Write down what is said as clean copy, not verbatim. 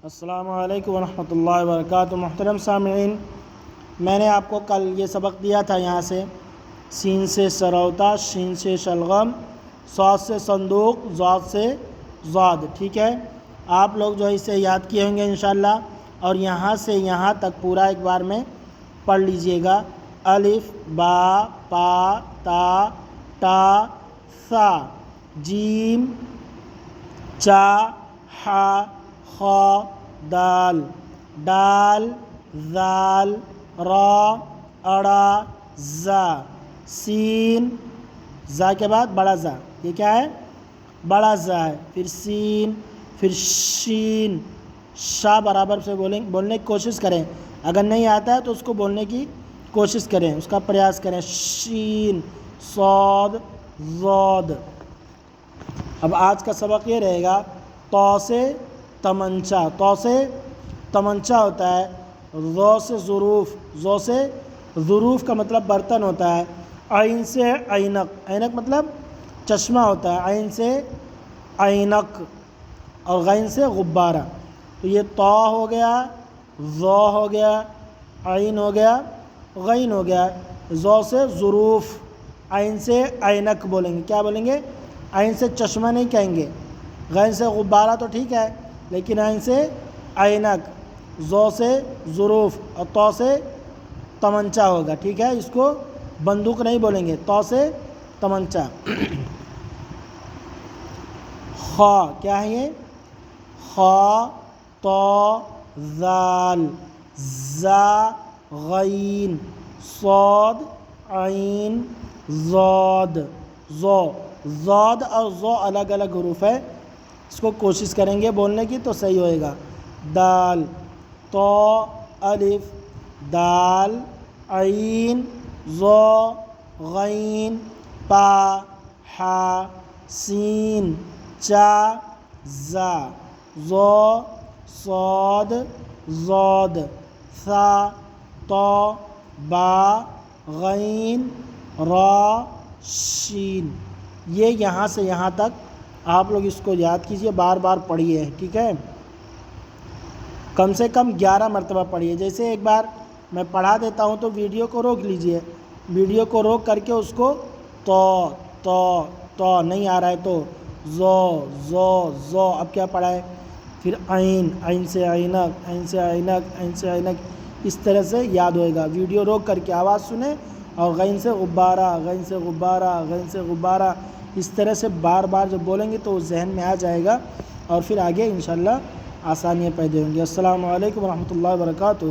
السلام علیکم ورحمۃ اللہ وبرکاتہ۔ محترم سامعین، میں نے آپ کو کل یہ سبق دیا تھا یہاں سے سین سے سروتا، شین سے شلغم، صاد سے صندوق، ضاد سے ضاد، ٹھیک ہے۔ آپ لوگ جو ہے اسے یاد کیے ہوں گے انشاءاللہ، اور یہاں سے یہاں تک پورا ایک بار میں پڑھ لیجئے گا۔ الف، با، پا، تا، ٹا، ثا، جیم، چا، حا، خا، دال، ڈال، ذال، را، اڑا، زا، سین، زا کے بعد بڑا زا، یہ کیا ہے؟ بڑا زا ہے۔ پھر سین، پھر شین، شا برابر سے بولنے کی کوشش کریں، اگر نہیں آتا ہے تو اس کو بولنے کی کوشش کریں، اس کا پریاس کریں۔ شین، صاد، ضاد۔ اب آج کا سبق یہ رہے گا تو سے تمنچا۔ تو سے تمنچا ہوتا ہے، ظو سے ظروف، ظو سے ظروف کا مطلب برتن ہوتا ہے، عین سے عینق، عینق مطلب چشمہ ہوتا ہے، عین سے عینق، اور غین سے غبارہ۔ تو یہ تو ہو گیا، ظو ہو گیا، عین ہو گیا، غین ہو گیا۔ ظو سے ظروف، عین سے عینق بولیں گے، کیا بولیں گے؟ عین سے چشمہ نہیں کہیں گے، غین سے غبارہ تو ٹھیک ہے لیکن عین سے عینق، ظو سے ظروف، اور تو سے تمنچا ہوگا، ٹھیک ہے۔ اس کو بندوق نہیں بولیں گے، تو سے تمنچا۔ خا کیا ہے یہ؟ خا، تو، ذال، زا، غین، صاد، عین، ضاد، ظو۔ ضاد اور ظو الگ الگ حروف ہے، اس کو کوشش کریں گے بولنے کی تو صحیح ہوئے گا۔ دال، تو، الف، دال، عین، ظو، غین، پا، حا، سین، چا، زا، ظو، صاد، ضاد، ثا، تو، با، غین، را، شین۔ یہ یہاں سے یہاں تک آپ لوگ اس کو یاد کیجئے، بار بار پڑھیے، ٹھیک ہے۔ کم سے کم 11 مرتبہ پڑھیے۔ جیسے ایک بار میں پڑھا دیتا ہوں تو ویڈیو کو روک لیجئے، ویڈیو کو روک کر کے اس کو تو نہیں آ رہا ہے تو ظو، اب کیا پڑھا ہے؟ پھر عین، عین سے عینق، عین سے عینق، عین سے عینق، اس طرح سے یاد ہوئے گا۔ ویڈیو روک کر کے آواز سنیں، اور غین سے غبارہ، غین سے غبارہ، غین سے غبارہ، اس طرح سے بار بار جب بولیں گے تو وہ ذہن میں آ جائے گا، اور پھر آگے انشاءاللہ آسانیاں پیدا ہوں گی۔ السلام علیکم ورحمۃ اللہ وبرکاتہ۔